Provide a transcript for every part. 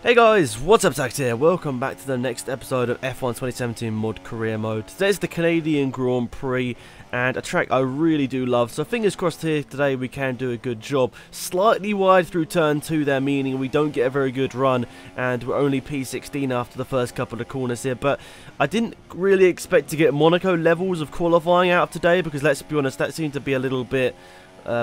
Hey guys, what's up, Tax here? Welcome back to the next episode of F1 2017 Mod Career Mode. Today's the Canadian Grand Prix, and a track I really do love, so fingers crossed here today we can do a good job. Slightly wide through turn 2 there, meaning we don't get a very good run, and we're only P16 after the first couple of corners here, but I didn't really expect to get Monaco levels of qualifying out of today, because let's be honest, that seemed to be a little bit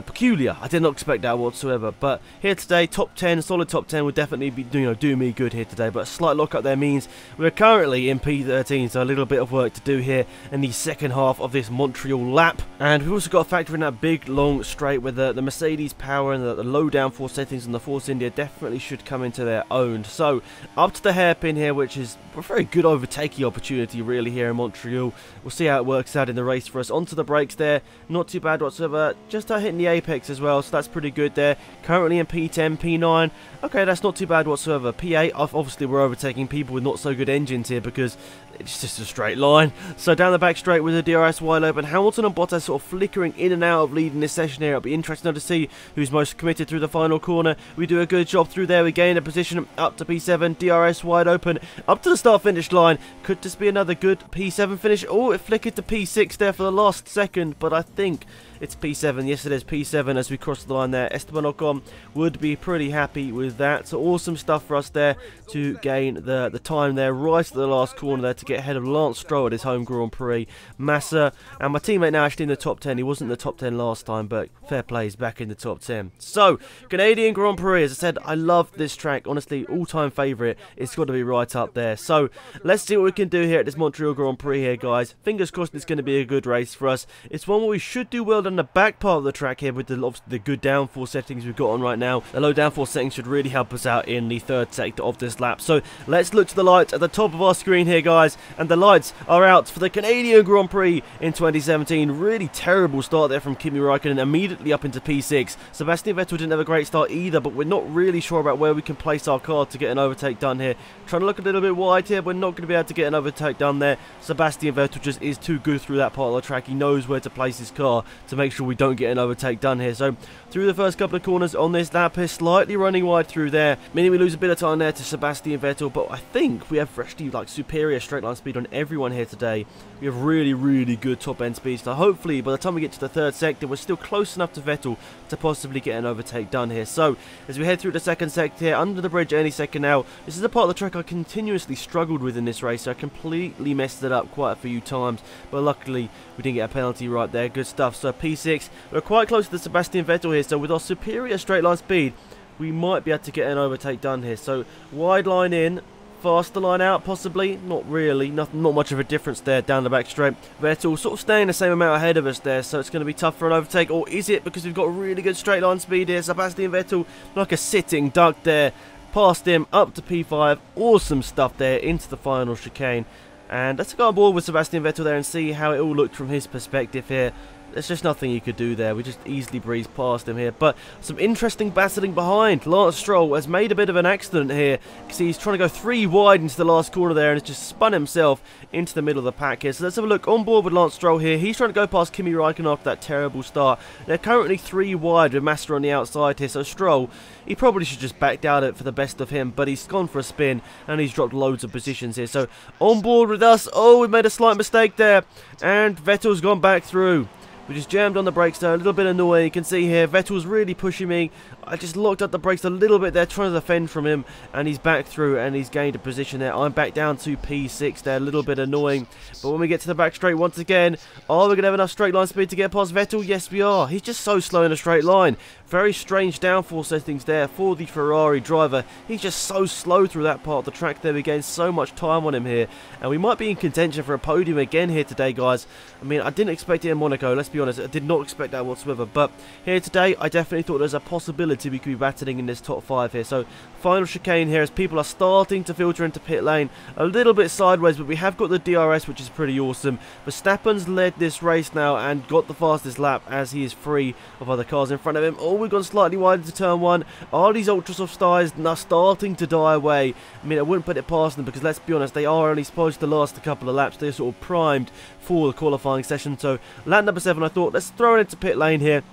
peculiar. I did not expect that whatsoever, but here today, top 10, solid top 10 would definitely be do me good here today, but a slight lockup there means we're currently in P13, so a little bit of work to do here in the second half of this Montreal lap. And we've also got to factor in that big long straight with the Mercedes power and the low downforce settings and the Force India definitely should come into their own. So up to the hairpin here, which is a very good overtaking opportunity really here in Montreal. We'll see how it works out in the race for us. Onto the brakes there, not too bad whatsoever, just hitting the apex as well, so that's pretty good there. Currently in P10, P9, okay, that's not too bad whatsoever. P8, obviously we're overtaking people with not so good engines here because it's just a straight line. So down the back straight with the DRS wide open, Hamilton and Bottas sort of flickering in and out of leading this session here. It'll be interesting to see who's most committed through the final corner. We do a good job through there, we gain a position up to P7, DRS wide open, up to the start finish line. Could this be another good P7 finish? Oh, it flickered to P6 there for the last second, but I think it's P7. Yes, it is P7 as we cross the line there. Esteban Ocon would be pretty happy with that. So awesome stuff for us there to gain the time there right at the last corner there to get ahead of Lance Stroll at his home Grand Prix. Massa and my teammate now actually in the top 10. He wasn't in the top 10 last time, but fair play, he's back in the top 10. So Canadian Grand Prix, as I said, I love this track. Honestly, all-time favourite. It's got to be right up there. So let's see what we can do here at this Montreal Grand Prix here, guys. Fingers crossed it's going to be a good race for us. It's one where we should do well on the back part of the track here with the good downforce settings we've got on right now. The low downforce settings should really help us out in the third sector of this lap. So let's look to the lights at the top of our screen here, guys, and the lights are out for the Canadian Grand Prix in 2017. Really terrible start there from Kimi Raikkonen, immediately up into P6. Sebastian Vettel didn't have a great start either, but we're not really sure about where we can place our car to get an overtake done here. Trying to look a little bit wide here, we're not going to be able to get an overtake done there. Sebastian Vettel just is too good through that part of the track. He knows where to place his car to make sure we don't get an overtake done here. So through the first couple of corners on this lap here, slightly running wide through there, meaning we lose a bit of time there to Sebastian Vettel, but I think we have actually like superior straight line speed on everyone here today. We have really good top end speed, so hopefully by the time we get to the third sector we're still close enough to Vettel to possibly get an overtake done here. So as we head through the second sector here, under the bridge any second now, this is the part of the track I continuously struggled with in this race, so I completely messed it up quite a few times, but luckily we didn't get a penalty right there. Good stuff. So P6, we're quite close to Sebastian Vettel here, so with our superior straight line speed we might be able to get an overtake done here. So wide line in, faster line out possibly, not really, not much of a difference there down the back straight. Vettel sort of staying the same amount ahead of us there, so it's going to be tough for an overtake, or is it because we've got really good straight line speed here? Sebastian Vettel like a sitting duck there, past him up to P5, awesome stuff there into the final chicane. And let's go on board with Sebastian Vettel there and see how it all looked from his perspective here. There's just nothing you could do there. We just easily breezed past him here. But some interesting battling behind. Lance Stroll has made a bit of an accident here, because he's trying to go 3 wide into the last corner there and has just spun himself into the middle of the pack here. So let's have a look on board with Lance Stroll here. He's trying to go past Kimi Raikkonen after that terrible start. They're currently 3 wide with Massa on the outside here. So Stroll, he probably should just back down it for the best of him, but he's gone for a spin and he's dropped loads of positions here. So on board with us. Oh, we made a slight mistake there, and Vettel's gone back through. We just jammed on the brakes there, a little bit annoying. You can see here, Vettel's really pushing me. I just locked up the brakes a little bit there, trying to defend from him, and he's back through, and he's gained a position there. I'm back down to P6 there, a little bit annoying. But when we get to the back straight once again, are we going to have enough straight line speed to get past Vettel? Yes, we are. He's just so slow in a straight line. Very strange downforce settings there for the Ferrari driver. He's just so slow through that part of the track there. We gained so much time on him here, and we might be in contention for a podium again here today, guys. I mean, I didn't expect it in Monaco, let's be honest. I did not expect that whatsoever, but here today I definitely thought there's a possibility we could be battling in this top 5 here. So final chicane here as people are starting to filter into pit lane a little bit sideways, but we have got the DRS, which is pretty awesome. Verstappen's led this race now and got the fastest lap as he is free of other cars in front of him. Oh, we've gone slightly wide into turn 1. Are these ultra soft tyres now starting to die away? I mean, I wouldn't put it past them, because let's be honest, they are only supposed to last a couple of laps. They're sort of primed for the qualifying session. So lap number 7, I thought, let's throw it into pit lane here.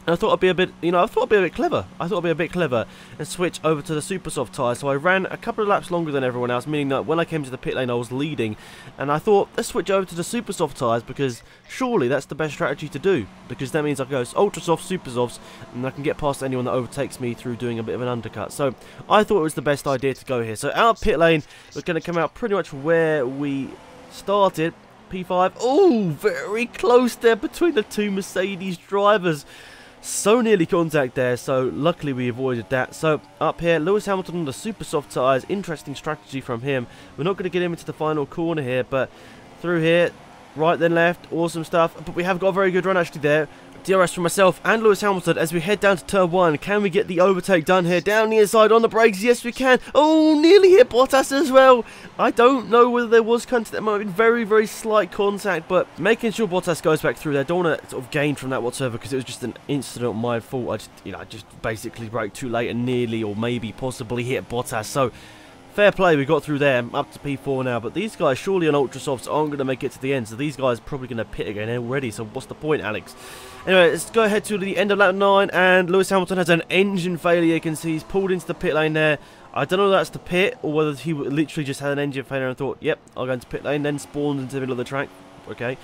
And I thought I'd be a bit, I thought I'd be a bit clever. I thought I'd be a bit clever and switch over to the super soft tyres. So I ran a couple of laps longer than everyone else, meaning that when I came to the pit lane, I was leading. And I thought, let's switch over to the super soft tyres because surely that's the best strategy to do. Because that means I go ultra soft, super softs, and I can get past anyone that overtakes me through doing a bit of an undercut. So I thought it was the best idea to go here. So our pit lane, we're going to come out pretty much where we started. P5. Oh, very close there between the two Mercedes drivers. So nearly contact there, so luckily we avoided that. So up here, Lewis Hamilton on the super soft tyres. Interesting strategy from him. We're not going to get him into the final corner here, but through here, right then left, awesome stuff. But we have got a very good run actually there. DRS for myself and Lewis Hamilton as we head down to turn 1. Can we get the overtake done here? Down the inside on the brakes. Yes, we can. Oh, nearly hit Bottas as well. I don't know whether there was contact. There might have been very, very slight contact, but making sure Bottas goes back through there. Don't want to sort of gain from that whatsoever because it was just an incident on my fault. I just basically broke too late and nearly or maybe possibly hit Bottas. So fair play, we got through there. I'm up to P4 now, but these guys surely on ultra softs aren't going to make it to the end, so these guys are probably going to pit again already, so what's the point, Alex? Anyway, let's go ahead to the end of lap 9, and Lewis Hamilton has an engine failure. You can see he's pulled into the pit lane there. I don't know if that's the pit, or whether he literally just had an engine failure and thought, yep, I'll go into pit lane, then spawned into the middle of the track. Okay,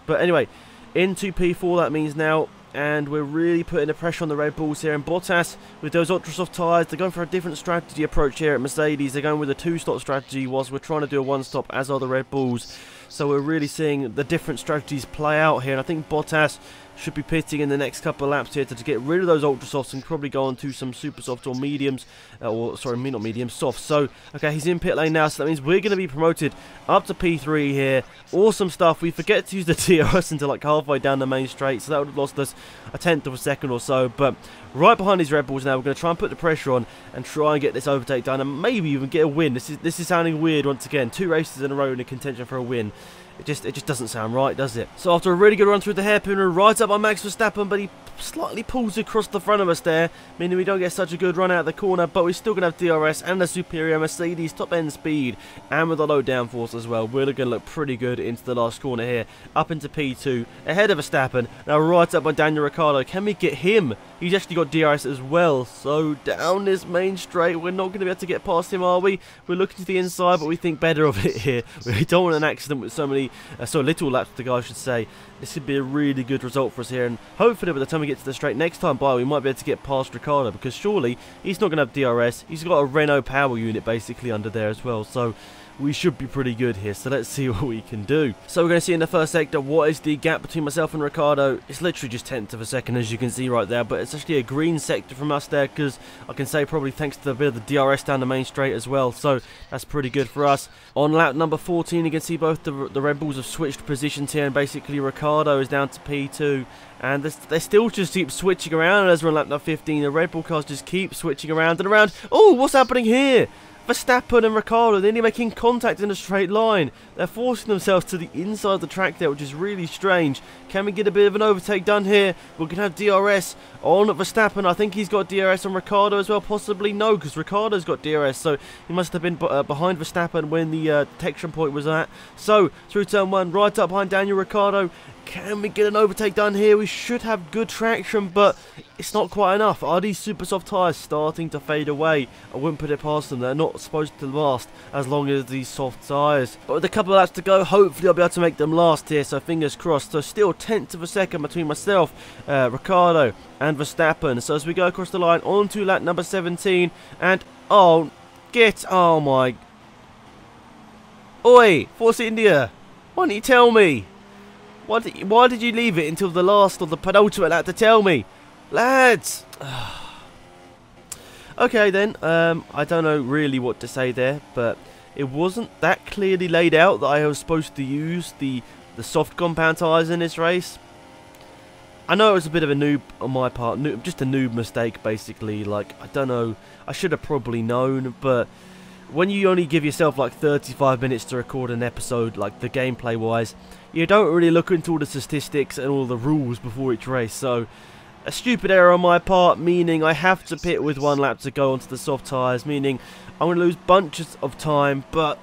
but anyway, into P4 that means now. And we're really putting the pressure on the Red Bulls here. And Bottas, with those ultra soft tyres, they're going for a different strategy approach here at Mercedes. They're going with a 2-stop strategy whilst we're trying to do a 1-stop, as are the Red Bulls. So we're really seeing the different strategies play out here. And I think Bottas should be pitting in the next couple of laps here to get rid of those ultra softs and probably go on to some super softs or mediums, not mediums, softs. So okay, he's in pit lane now, so that means we're going to be promoted up to P3 here. Awesome stuff. We forget to use the DRS until like halfway down the main straight, so that would have lost us a tenth of a second or so. But right behind these Red Bulls now, we're going to try and put the pressure on and try and get this overtake done and maybe even get a win. This is sounding weird once again. 2 races in a row in a contention for a win. It just doesn't sound right, does it? So after a really good run through the hairpin, we're right up by Max Verstappen, but he slightly pulls across the front of us there, meaning we don't get such a good run out of the corner, but we're still going to have DRS and the superior Mercedes top end speed, and with a low downforce as well. We're going to look pretty good into the last corner here, up into P2, ahead of Verstappen, now right up by Daniel Ricciardo. Can we get him? He's actually got DRS as well, so down this main straight, we're not going to be able to get past him, are we? We're looking to the inside, but we think better of it here. We don't want an accident with so little laps to go, I should say. This could be a really good result for us here, and hopefully by the time we get to the straight next time by, we might be able to get past Ricciardo, because surely he's not going to have DRS. He's got a Renault power unit basically under there as well, so we should be pretty good here. So let's see what we can do. So we're going to see in the first sector, what is the gap between myself and Ricciardo? It's literally just tenth of a second, as you can see right there, but it's actually a green sector from us there, because I can say probably thanks to a bit of the DRS down the main straight as well, so that's pretty good for us. On lap number 14, you can see both the Red Bulls have switched positions here, and basically Ricciardo is down to P2, and they still just keep switching around. And as we're on lap number 15, the Red Bull cars just keep switching around and around. Oh, what's happening here? Verstappen and Ricciardo, they're nearly making contact in a straight line. They're forcing themselves to the inside of the track there, which is really strange. Can we get a bit of an overtake done here? We're going to have DRS on Verstappen. I think he's got DRS on Ricciardo as well. Possibly no, because Ricciardo's got DRS, so he must have been behind Verstappen when the detection point was at. So, through turn 1, right up behind Daniel Ricciardo. Can we get an overtake done here? We should have good traction, but it's not quite enough. Are these super soft tyres starting to fade away? I wouldn't put it past them. They're not supposed to last as long as these soft tyres. But with a couple of laps to go, hopefully I'll be able to make them last here, so fingers crossed. So still tenth of a second between myself, Ricciardo and Verstappen. So as we go across the line, on to lap number 17, and oh my... Oi, Force India, why didn't you tell me? Why did you leave it until the last or the penultimate lap to tell me? Lads! Okay then, I don't know really what to say there, but it wasn't that clearly laid out that I was supposed to use the soft compound tyres in this race. I know it was a bit of a noob on my part, just a noob mistake basically. Like, I don't know, I should have probably known, but when you only give yourself like 35 minutes to record an episode, like the gameplay wise, you don't really look into all the statistics and all the rules before each race. So a stupid error on my part, meaning I have to pit with 1 lap to go onto the soft tyres, meaning I'm going to lose bunches of time. But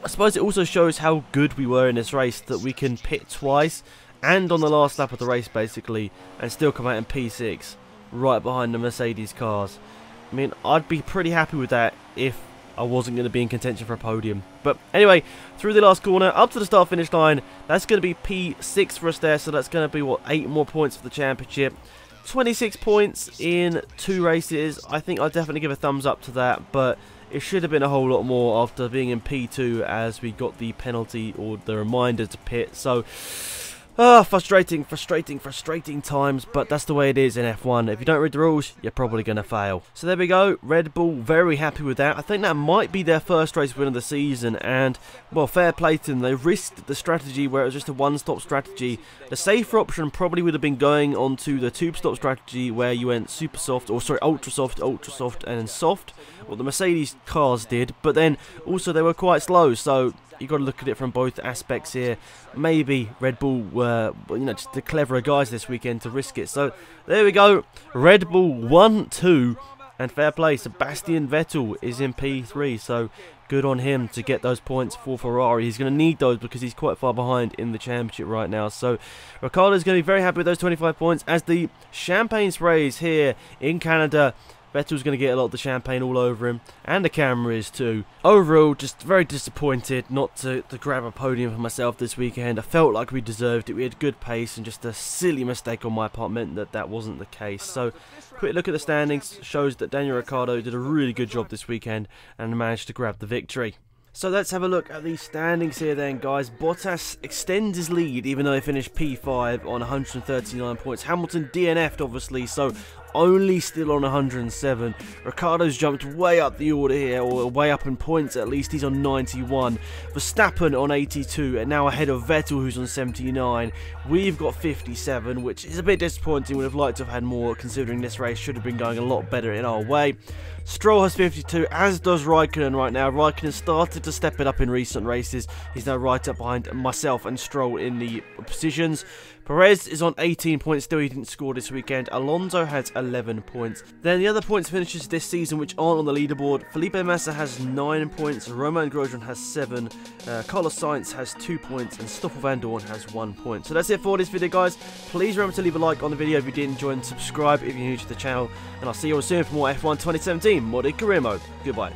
I suppose it also shows how good we were in this race, that we can pit twice and on the last lap of the race basically, and still come out in P6 right behind the Mercedes cars. I mean, I'd be pretty happy with that if I wasn't going to be in contention for a podium. But anyway, through the last corner, up to the start finish line, that's going to be P6 for us there, so that's going to be, what, 8 more points for the championship. 26 points in 2 races. I think I'll definitely give a thumbs up to that, but it should have been a whole lot more after being in P2 as we got the penalty or the reminder to pit. So, frustrating times, but that's the way it is in F1. If you don't read the rules, you're probably going to fail. So there we go, Red Bull very happy with that. I think that might be their first race win of the season, and, well, fair play to them. They risked the strategy where it was just a one-stop strategy. The safer option probably would have been going on to the two-stop strategy where you went super soft, or sorry, ultra soft, and then soft. Well, the Mercedes cars did, but then also they were quite slow, so you've got to look at it from both aspects here. Maybe Red Bull were, just the cleverer guys this weekend to risk it. So there we go. Red Bull 1-2, and fair play. Sebastian Vettel is in P3, so good on him to get those points for Ferrari. He's going to need those because he's quite far behind in the championship right now. So Ricciardo's going to be very happy with those 25 points as the champagne sprays here in Canada. Vettel's going to get a lot of the champagne all over him, and the camera is too. Overall, just very disappointed not to grab a podium for myself this weekend. I felt like we deserved it. We had good pace, and just a silly mistake on my part meant that that wasn't the case. So, quick look at the standings shows that Daniel Ricciardo did a really good job this weekend and managed to grab the victory. So let's have a look at the standings here then, guys. Bottas extends his lead even though he finished P5 on 139 points. Hamilton DNF'd obviously, so only still on 107. Ricciardo's jumped way up the order here, or way up in points at least. He's on 91. Verstappen on 82, and now ahead of Vettel, who's on 79. We've got 57, which is a bit disappointing. Would have liked to have had more, considering this race should have been going a lot better in our way. Stroll has 52, as does Raikkonen right now. Raikkonen started to step it up in recent races. He's now right up behind myself and Stroll in the positions. Perez is on 18 points, still he didn't score this weekend. Alonso has 11 points. Then the other points finishes this season which aren't on the leaderboard. Felipe Massa has 9 points, Romain Grosjean has 7, Carlos Sainz has 2 points, and Stoffel Van Dorn has 1 point. So that's it for this video, guys. Please remember to leave a like on the video if you did enjoy, and subscribe if you're new to the channel. And I'll see you all soon for more F1 2017 Modded Career Mode. Goodbye.